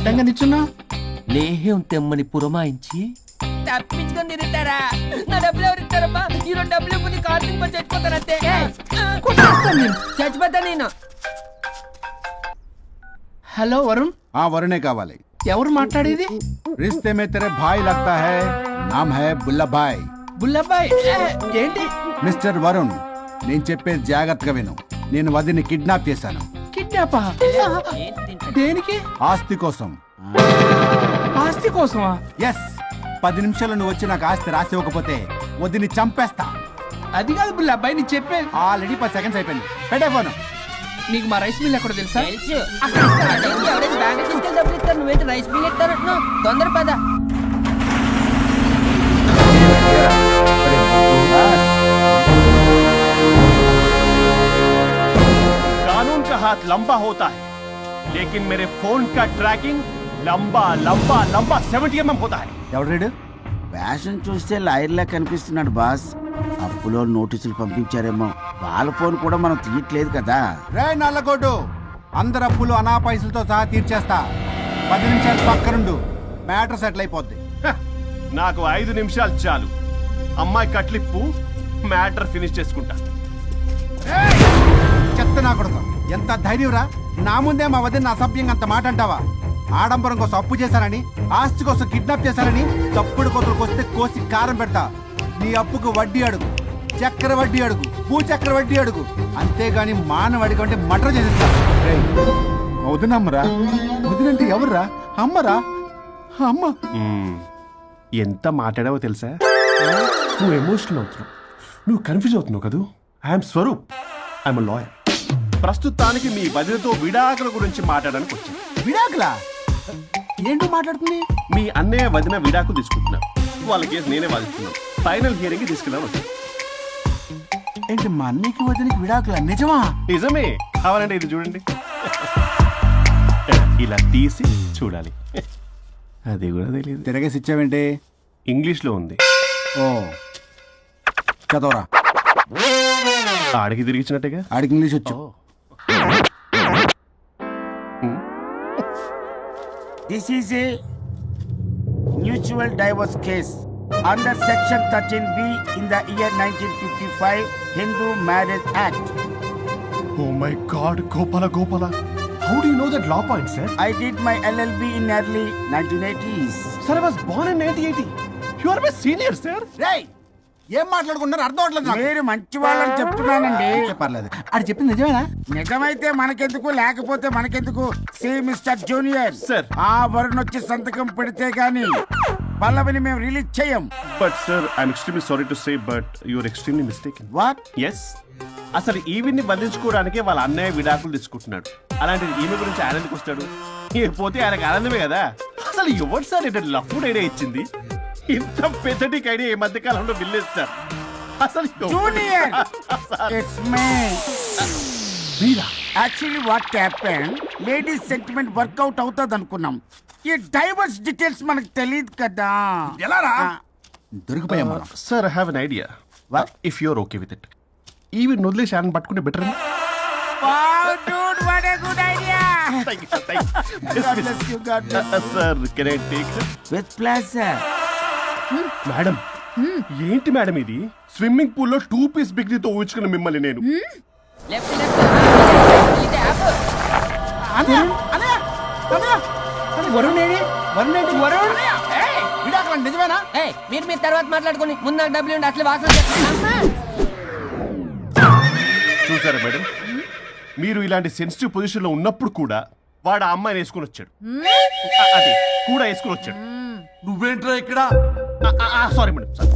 అడ్డంగా నిచ్చున్నా లేహ్యం తెమ్మని పురమాయించి తప్పించుకొని తిరుగుతారా? నా డబ్బులు ఎవరు ఇస్తారమ్మా? ఈ 2 డబ్బులు ఇవ్వని కార్తీక్ పని చచ్చిపోతానంతే. చచ్చిపోతా నేను. హలో వరుణ్. వరుణే కావాలి. ఎవరు మాట్లాడేది? रिश्ते में तेरे भाई लगता है, नाम है बुल्ला भाई. బుల్లబ్బాయ్ ఏంటి? మిస్టర్ వరుణ్, నేను చెప్పేది జాగ్రత్తగా విను. నేను వదిని కిడ్నాప్ చేశాను. కిడ్నాపా? దేనికి? ఆస్తి కోసం. ఆస్తి కోసమా? ఎస్. 10 నిమిషాలు నువ్వు వచ్చి నాకు ఆస్తి రాసి ఇవ్వకపోతే వదిని చంపేస్తా. అది కాదు బుల్లబ్బాయ్, నీ చెప్పే. ఆల్రెడీ 10 సెకండ్స్ అయిపోయింది. పెట్టే ఫోను. నీకు మా రైస్ మిల్ ఎక్కడ తెలుసా? తెలుసు. అదేంటి, ఎవరైనా బ్యాంక్ తీసుకెళ్ళి డబ్బులు ఇస్తారు, నువ్వేంటి రైస్ బిల్ ఇస్తారు? తొందర పద. कानून का हाथ लंबा होता है, लेकिन मेरे फोन का ट्रैकिंग लंबा लंबा लंबा 70 mm होता है. ఎవడు? ఫ్యాషన్ చూస్తే లాయర్లా కనిపిస్తున్నాడు బాస్. అప్పులో నోటీసులు పంపించారేమో, వాళ్ళ ఫోన్ కూడా మనం తీయట్లేదు కదా. రే నల్లగొడ్డు, అందరు అప్పులు అనా పైసలతో సహా తీర్చేస్తా. 10 నిమిషాలు పక్కనుండు, మ్యాటర్ సెటిల్ అయిపోద్ది. నాకు 5 నిమిషాలు చాలు. అమ్మాయి కట్లిప్పు, మ్యాటర్ ఫినిష్ చేసుకుంటా. చెత్త నా కొడుకు, ఎంత ధైర్యంరా! నా ముందే మా వదిన అసభ్యంగా అంత మాట అంటావా? ఆడంబరం కోసం అప్పు చేశారని, ఆస్తి కోసం కిడ్నాప్ చేశారని తప్పుడు కొతులకు వస్తే కోసి కారం పెడతా. నీ అప్పుకు వడ్డీ అడుగు, చక్కెర వడ్డీ అడుగు, భూచక్ర వడ్డీ అడుగు. అంతేగాని మానవ అడిగి అంటే మటర్ చేసేస్తా. వదినమ్మరా? వదినంటే ఎవర్రా? అమ్మరా? అమ్మ. ఎంత మాట్లాడావో తెలుసా? నువ్వు ఎమోషనల్ అవుతున్నావు, నువ్వు కన్ఫ్యూజ్ అవుతున్నావు కదూ. I'm Swaroop, I'm lawyer. ప్రస్తుతానికి మీ వదినతో విడాకుల గురించి మాట్లాడడానికి వచ్చింది. విడాకులా? ఏంటో మాట్లాడుతుంది? మీ అన్నయ్య వదిన విడాకులు తీసుకుంటున్నారు. వాళ్ళ కేసు నేనే వాదిస్తున్నాను. ఫైనల్ హియరింగ్ తీసుకెళ్ళాను. ఏంటి మా అన్నయ్యకి వదినకి విడాకులా? నిజమా? నిజమే. కావాలంటే ఇది చూడండి. ఇలా తీసి చూడాలి. అది కూడా తెలియదు. తిరగేసి ఇచ్చావేంటి? ఇంగ్లీష్ లో ఉంది. ఓ చదవరా. ఆడికి తిరిగిచ్చినట్టుగా. ఆడికి ఇంగ్లీష్ వచ్చు. This is a mutual divorce case under section 13B in the year 1955 Hindu Marriage Act. Oh my God, Gopala. How do you know that law point, sir? I did my LLB in early 1980s. Sir, I was born in 1980. You are my senior, sir. రేయ్, ఏం మాట్లాడుకుంటున్నారు అర్థం అవట్లేదు నాకు. మీరు మంచి వాళ్ళని చెప్తున్నానండి. పర్లేదు. ఆడు చెప్పింది నిజమేనా? నిజమైతే మనకెందుకు, లేకపోతే మనకెందుకు? See mister junior, Sir. ఆ వరుణ్ వచ్చి సంతకం పెడితే గాని పల్లవిని మేము రిలీజ్ చేయం. But sir, I'm extremely sorry to say, but you are extremely mistaken. What? Yes. అసలు ఈవిడ్ని బంధించుకోవడానికే వాళ్ళ అన్నయ్య విడాకులు తీసుకుంటున్నాడు. అలాంటిది ఈమె గురించి ఆనందకు వస్తాడు. పోతే ఆయనకు ఆనందమే కదా. అసలు ఎవరు సార్ ఏంటంటే లఫ్డ్ ఐడియా ఇచ్చింది? ఇంత పెద్దటికి ఐడియా ఈ మధ్య కాలంలో విల్లేదు సార్. అసలు జూనియర్, ఇట్స్ మీ. మీరా? Actually what happen, ladies sentiment work out అవుతుంది అనుకున్నాం. ఈ డైవర్స్ డీటెయిల్స్ మనకు తెలియదు కదా. ఎలా రా? దొరికిపోయాం మనం. Sir I have an idea. What? If you are okay with it, ఈవిడ్ని వదిలేసి ఆయన పట్టుకుంటే better. Wow, dude, what a good idea. God bless you, God bless you. Sir, can I take her? With pleasure. Madam, ఏంటి madam ఇది? Swimming pool లో 2 piece బిగ్నీతో ఊహించుకున్న మిమ్మల్ని నేను. Left ఇది యాప్. వరుణ్ ఏడి? వరుణ్ ఏంటి? వరుణ్ విడాకులా? నిజమేనా? మీరు తర్వాత మాట్లాడుకుని ముందు నాకు డబ్బులు ఉండి అసలు వాసన చేస్తున్నా. చూసారా మేడం, మీరు ఇలాంటి సెన్సిటివ్ పొజిషన్ లో ఉన్నప్పుడు కూడా వాడు ఆ అమ్మాయిని వేసుకుని వచ్చాడు. అదే కూడా వేసుకుని వచ్చాడు. నువ్వేంట్రా ఇక్కడ? Sorry madam, sorry.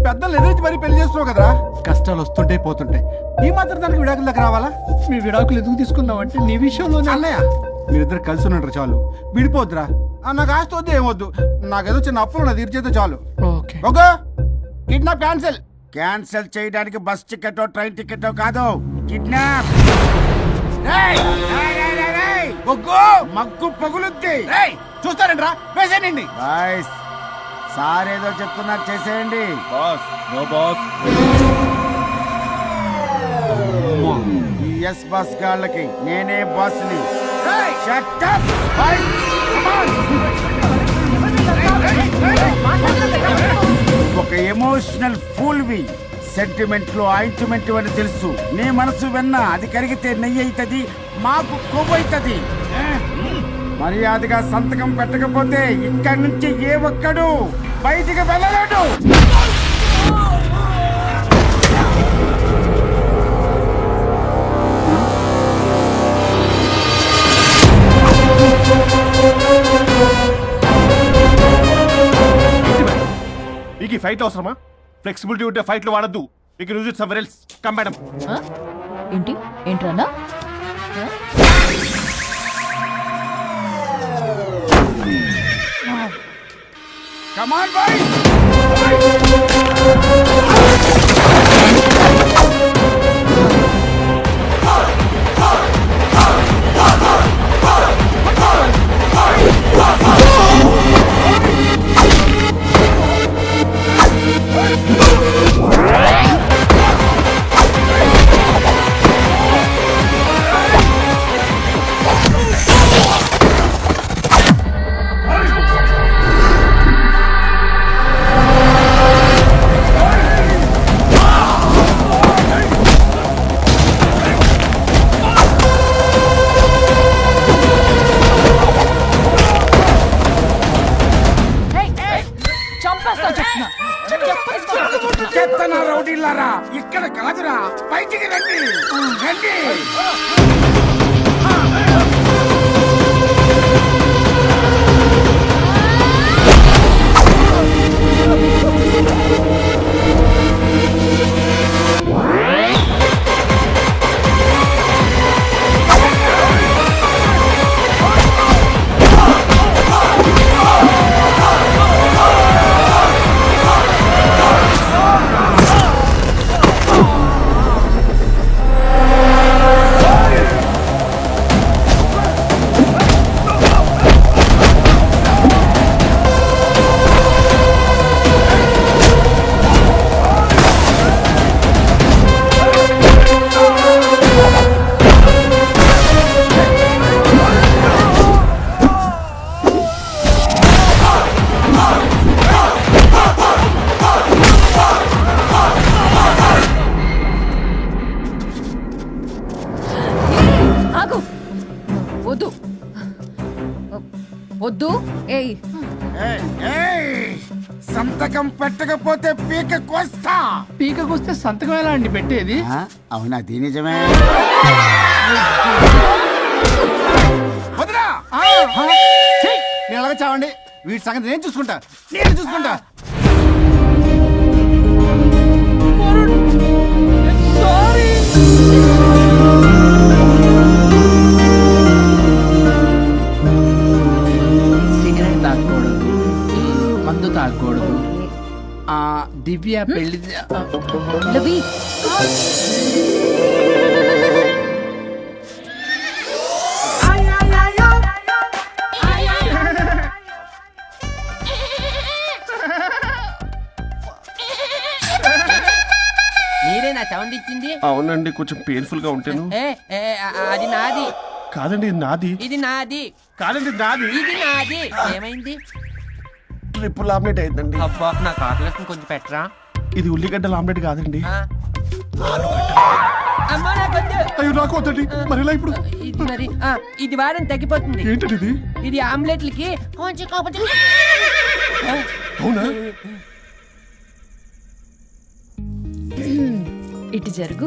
పెద్దలు ఎదురు మరి పెళ్లి చేస్తున్నావు కదరా. కష్టాలు వస్తుంటే పోతుంటే ఈ మాత్రం దానికి విడాకుల దగ్గర రావాలా? మీ విడాకులు ఎందుకు తీసుకున్నావు అంటే నీ విషయంలోనే. అన్నయ్య, మీరిద్దరు కలిసి ఉన్నట్టు చాలు, విడిపోద్దురా. నాకు ఆస్తి వద్దు, ఏమొద్దు. నాకేదో చిన్న అప్పులు నా తీర్చేదో చాలు. Okay okay, kidnap cancel. Cancel చేయడానికి బస్ టికెటో ట్రైన్ టికెటో కాదు, కిడ్నాప్. మగ్గు పగులుద్ది. చూస్తారంట్రా, వేసేయండి. బాయ్స్, సార్ ఏదో చెప్తున్నారు, చేసేయండి. Boss, no boss. ఈ ఎస్ బస్ గాళ్ళకి నేనే బాస్ని. Shut up! Boys, come on! ఒక ఎమోషనల్ ఫూల్వి సెంటిమెంట్ లో ఆయింట్మెంట్ అని తెలుసు. నీ మనసు వెన్న, అది కరిగితే నెయ్యి అవుతుంది, మాకు కొవ్వు అవుతుంది. మర్యాదగా సంతకం పెట్టకపోతే ఇక్కడి నుంచి ఏ ఒక్కడు బయటికి వెళ్ళలేడు. మీకు ఈ ఫైట్ అవసరమా? ఫ్లెక్సిబిలిటీ ఉంటే ఫైట్లు వాడద్దు. You can use it somewhere else. Come madam. ఏంటి ఏంట్రన్నా Come on, boys! చంపేస్తా చెప్తున్నా చెత్తన రౌడీలారా, ఇక్కడ కాదురా, బయటికి రండి రండి. ఆగు వద్దు వద్దు ఏయ్ ఏయ్, ఏయ్, సంతకం పెట్టకపోతే పీక కోస్తా. పీకకొస్తే సంతకం ఎలా అండి పెట్టేది? అవునా, అది నిజమే. వదిరా నేను ఎలాగ చావండి, వీటి సంగతి నేను చూసుకుంటా, నేను చూసుకుంటా. సిగరెట్ తాగకూడదు, మందు తాగకూడదు. దివ్య పెళ్లి లవి మీరే నా సౌండ్ ఇచ్చింది? అవునండి, కొంచెం పెయిన్ఫుల్ గా ఉంటాను. అది నాది. కాదండి, ఇది నాది. ఇది నాది. కాదండి, ఇది నాది. ఇది నాది. ఏమైంది? ట్రిపుల్ ఆమ్లెట్ అయిందండి. అబ్బా, నాకు ఆకలిస్తుంది, కొంచెం పెట్టరా. ఇది ఉల్లిగడ్డల ఆమ్లెట్ కాదండి. అమ్మా నాకొద్దు. అయ్యో, నాకు వద్దండి. మరి ఇలా ఇప్పుడు ఇది మరి ఇది వారం తగ్గిపోతుంది. ఏంటండి ఇది? ఇది ఆమ్లెట్లకి కొంచెం కాకపోతే అవునా? ఇటు జరుగు.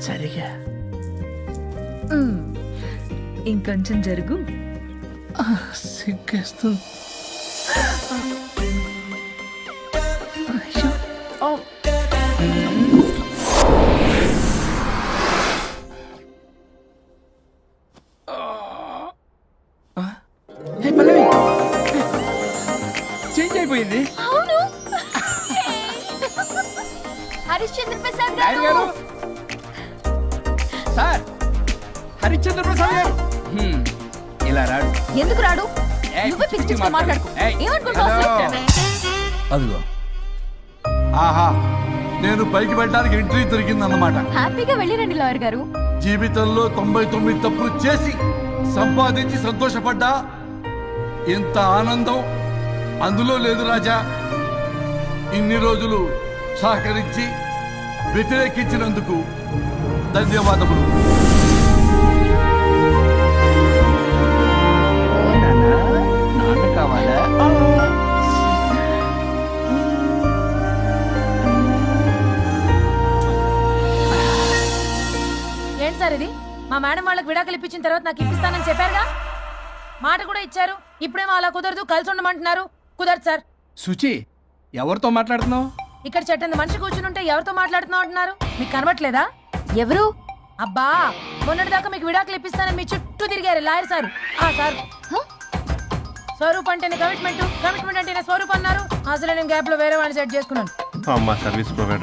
సరిగా ఇంకొంచెం జరుగు. సిగ్గేస్తుంది. పల్లవి చేంజ్ అయిపోయింది. అవును హరిశ్చంద్ర ప్రసాద్ నాయుడు గారు, సార్ హరిశ్చంద్ర ప్రసాద్ గారు ఇలా రాడు. ఎందుకు రాడు? నువ్వే పిచ్చి పిచ్చిగా మాట్లాడుకో. ఏమనుకుంటావు? అదిగో ఆహా, నేను పైకి వెళ్ళడానికి ఎంట్రీ దొరికిందన్నమాట. హ్యాపీగా వెళ్ళిరండి లాయర్ గారు. జీవితంలో 99 తప్పులు చేసి సంపాదించి సంతోషపడ్డా ఇంత ఆనందం అందులో లేదు రాజా. ఇన్ని రోజులు సహకరించి వ్యతిరేకించినందుకు ధన్యవాదములు. నాన్న కావాలా? ఏంటి సార్ ఇది? మా మేడం వాళ్ళకి విడాకులు ఇప్పించిన తర్వాత నాకు ఇప్పిస్తానని చెప్పారుగా, మాట కూడా ఇచ్చారు. ఇప్పుడేమో అలా కుదరదు, కలిసి ఉండమంటున్నారు. కుదరదు సార్. సుచి, ఎవరితో మాట్లాడుతున్నావు? ఇక్కడ చెట్టంత మనిషి కూర్చుంటే ఎవరితో మాట్లాడుతున్నావు అంటున్నారు? మీకు కనబట్లేదా? ఎవరు? అబ్బా, మొన్నటిదాకా మీకు విడాకులు ఇప్పిస్తానని మీ చుట్టూ తిరిగారు లాయర్ సార్. సార్ స్వరూప్ అంటేనే కమిట్మెంట్, కమిట్మెంట్ అంటేనే స్వరూప్ అన్నారు. అసలు నేను గ్యాప్ లో వేరే వాడిని సెట్ చేసుకున్నాను. అమ్మా సర్వీస్ ప్రొవైడర్